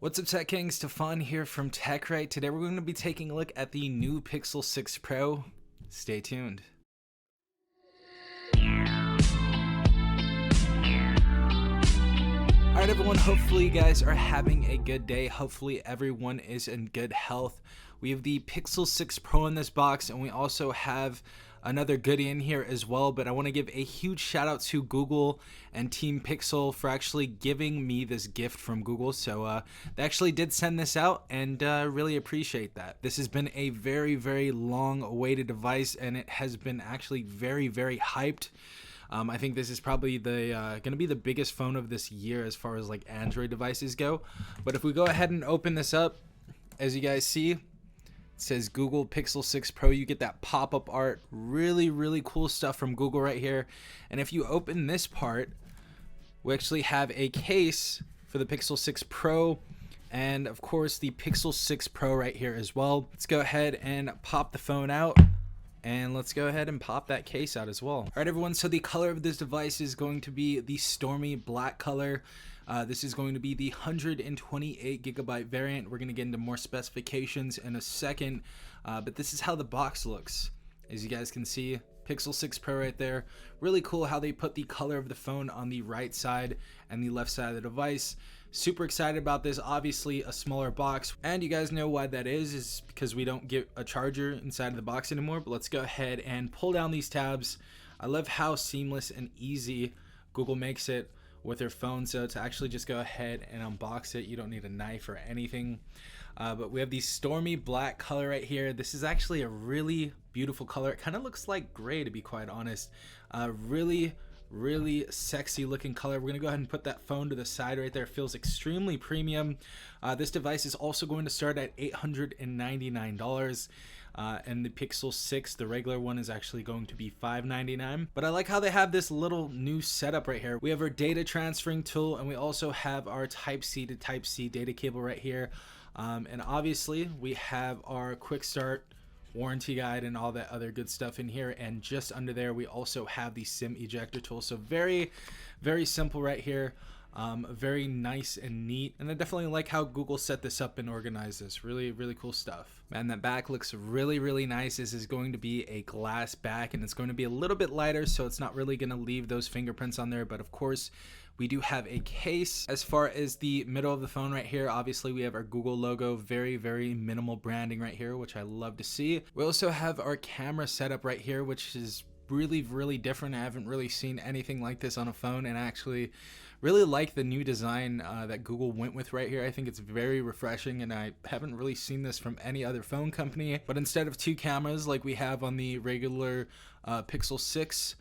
What's up, Tech Kings? Stefan here from TechRight. Today we're going to be taking a look at the new Pixel 6 Pro. Stay tuned. Alright everyone, hopefully you guys are having a good day. Hopefully everyone is in good health. We have the Pixel 6 Pro in this box, and we also have another goodie in here as well. But I want to give a huge shout out to Google and Team Pixel for actually giving me this gift from Google. So they actually did send this out, and really appreciate that. This has been a very long awaited device, and it has been actually very hyped. I think this is probably the gonna be the biggest phone of this year as far as like Android devices go. But if we go ahead and open this up, as you guys see, it says Google Pixel 6 Pro. You get that pop-up art, really cool stuff from Google right here. And if you open this part, we actually have a case for the Pixel 6 Pro, and of course the Pixel 6 Pro right here as well. Let's go ahead and pop the phone out. And let's go ahead and pop that case out as well. All right, everyone, so the color of this device is going to be the stormy black color. This is going to be the 128 gigabyte variant. We're going to get into more specifications in a second, but this is how the box looks. As you guys can see, Pixel 6 Pro right there. Really cool how they put the color of the phone on the right side and the left side of the device. Super excited about this. Obviously a smaller box, and you guys know why that is because we don't get a charger inside of the box anymore. But let's go ahead and pull down these tabs. I love how seamless and easy Google makes it with their phone. So to actually just go ahead and unbox it, you don't need a knife or anything. But we have the stormy black color right here. This is actually a really beautiful color. It kind of looks like gray, to be quite honest. Really sexy looking color. We're gonna go ahead and put that phone to the side right there. It feels extremely premium. This device is also going to start at $899. And the Pixel 6, the regular one, is actually going to be $599. But I like how they have this little new setup right here. We have our data transferring tool, and we also have our Type-C to Type-C data cable right here. And obviously we have our quick start warranty guide and all that other good stuff in here. And just under there we also have the SIM ejector tool. So very simple right here. Very nice and neat, and I definitely like how Google set this up and organized this. Really cool stuff. Man, that back looks really nice. This is going to be a glass back, and it's going to be a little bit lighter, so it's not really going to leave those fingerprints on there. But of course we do have a case. As far as the middle of the phone right here, obviously we have our Google logo. Very minimal branding right here, which I love to see. We also have our camera setup right here, which is really different. I haven't really seen anything like this on a phone, and I actually really like the new design that Google went with right here. I think it's very refreshing, and I haven't really seen this from any other phone company. But instead of two cameras like we have on the regular Pixel 6,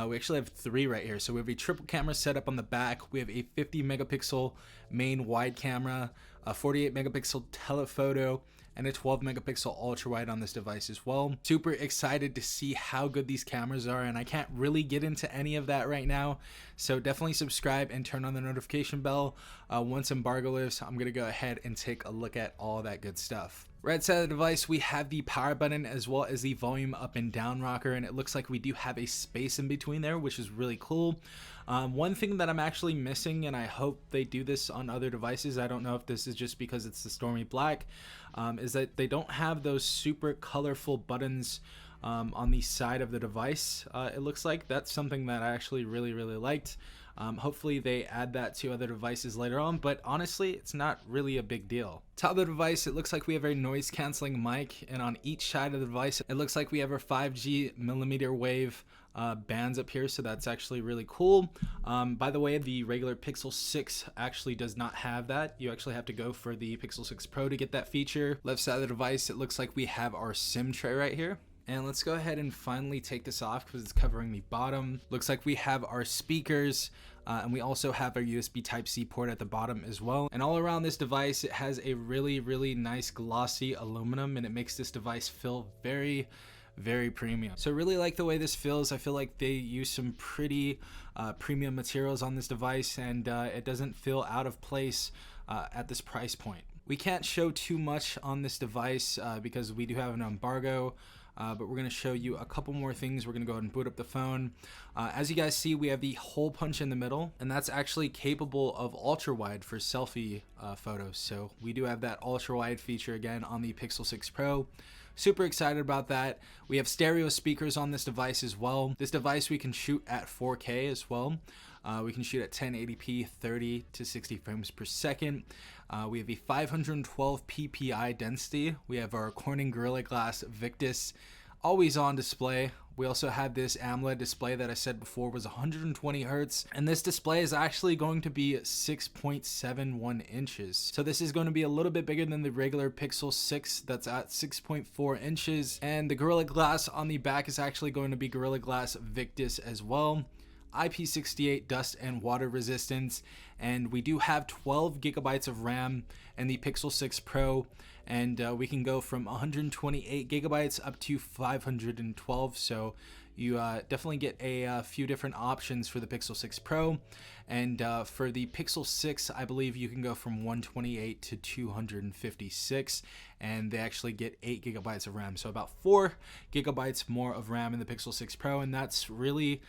we actually have three right here. So we have a triple camera setup on the back. We have a 50 megapixel main wide camera, a 48 megapixel telephoto, and a 12 megapixel ultra wide on this device as well. Super excited to see how good these cameras are, and I can't really get into any of that right now. So definitely subscribe and turn on the notification bell. Once embargo lifts, I'm gonna go ahead and take a look at all that good stuff. Right side of the device, we have the power button as well as the volume up and down rocker, and it looks like we do have a space in between there, which is really cool. One thing that I'm actually missing, and I hope they do this on other devices, I don't know if this is just because it's the stormy black, is that they don't have those super colorful buttons on the side of the device. It looks like that's something that I actually really liked. Hopefully they add that to other devices later on, but honestly it's not really a big deal. Top of the device, it looks like we have a noise canceling mic, and on each side of the device it looks like we have our 5G millimeter wave bands up here, so that's actually really cool. By the way, the regular Pixel 6 actually does not have that. You actually have to go for the Pixel 6 Pro to get that feature. Left side of the device, it looks like we have our SIM tray right here. And let's go ahead and finally take this off because it's covering the bottom. Looks like we have our speakers, and we also have our USB Type-C port at the bottom as well. And all around this device, it has a really nice glossy aluminum, and it makes this device feel very premium. So I really like the way this feels. I feel like they use some pretty premium materials on this device, and it doesn't feel out of place at this price point. We can't show too much on this device because we do have an embargo. but we're going to show you a couple more things. We're going to go ahead and boot up the phone. As you guys see, we have the hole punch in the middle, and that's actually capable of ultra wide for selfie photos. So we do have that ultra wide feature again on the Pixel 6 Pro. Super excited about that. We have stereo speakers on this device as well. This device we can shoot at 4K as well. We can shoot at 1080p, 30 to 60 frames per second. We have a 512 ppi density. We have our Corning Gorilla Glass Victus always on display. We also have this AMOLED display that I said before was 120 hertz, and this display is actually going to be 6.71 inches. So this is going to be a little bit bigger than the regular Pixel 6 that's at 6.4 inches, and the Gorilla Glass on the back is actually going to be Gorilla Glass Victus as well. IP68 dust and water resistance, and we do have 12 gigabytes of RAM in the Pixel 6 Pro, and we can go from 128 gigabytes up to 512. So you definitely get a few different options for the Pixel 6 Pro, and for the Pixel 6 I believe you can go from 128 to 256, and they actually get 8 gigabytes of RAM, so about 4 gigabytes more of RAM in the Pixel 6 Pro, and that's really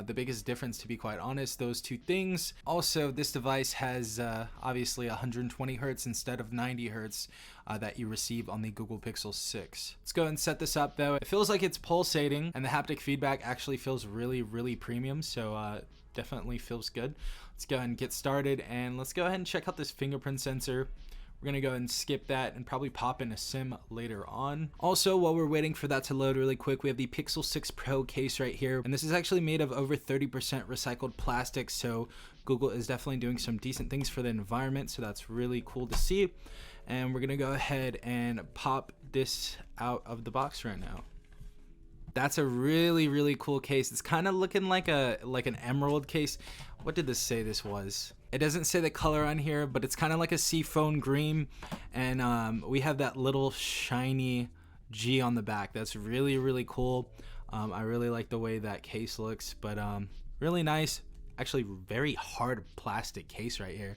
the biggest difference, to be quite honest, those two things. Also, this device has obviously 120 hertz instead of 90 hertz that you receive on the Google Pixel 6. Let's go ahead and set this up though. It feels like it's pulsating, and the haptic feedback actually feels really premium, so definitely feels good. Let's go ahead and get started, and let's go ahead and check out this fingerprint sensor. We're gonna go ahead and skip that and probably pop in a SIM later on. Also, while we're waiting for that to load really quick, we have the Pixel 6 Pro case right here, and this is actually made of over 30% recycled plastic, so Google is definitely doing some decent things for the environment, so that's really cool to see. And we're gonna go ahead and pop this out of the box right now. That's a really cool case. It's kind of looking like an emerald case. What did this say this was? It doesn't say the color on here, but it's kind of like a seafoam green, and we have that little shiny G on the back. That's really cool. I really like the way that case looks, but really nice. Actually, very hard plastic case right here.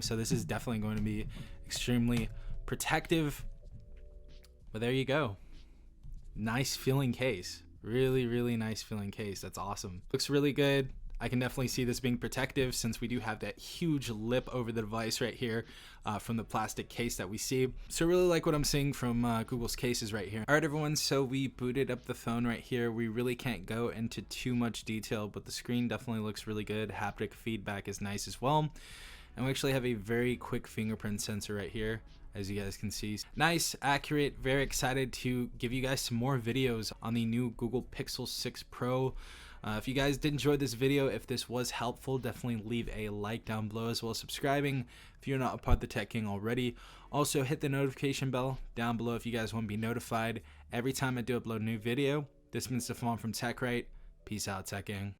So this is definitely going to be extremely protective. But there you go. Nice feeling case. Really nice feeling case. That's awesome. Looks really good. I can definitely see this being protective since we do have that huge lip over the device right here from the plastic case that we see. So I really like what I'm seeing from Google's cases right here. All right, everyone, so we booted up the phone right here. We really can't go into too much detail, but the screen definitely looks really good. Haptic feedback is nice as well. And we actually have a very quick fingerprint sensor right here, as you guys can see. Nice, accurate, very excited to give you guys some more videos on the new Google Pixel 6 Pro. If you guys did enjoy this video, if this was helpful, definitely leave a like down below, as well as subscribing if you're not a part of the Tech King already. Also, hit the notification bell down below if you guys want to be notified every time I do upload a new video. This has been Stefan from TechRight. Peace out, Tech King.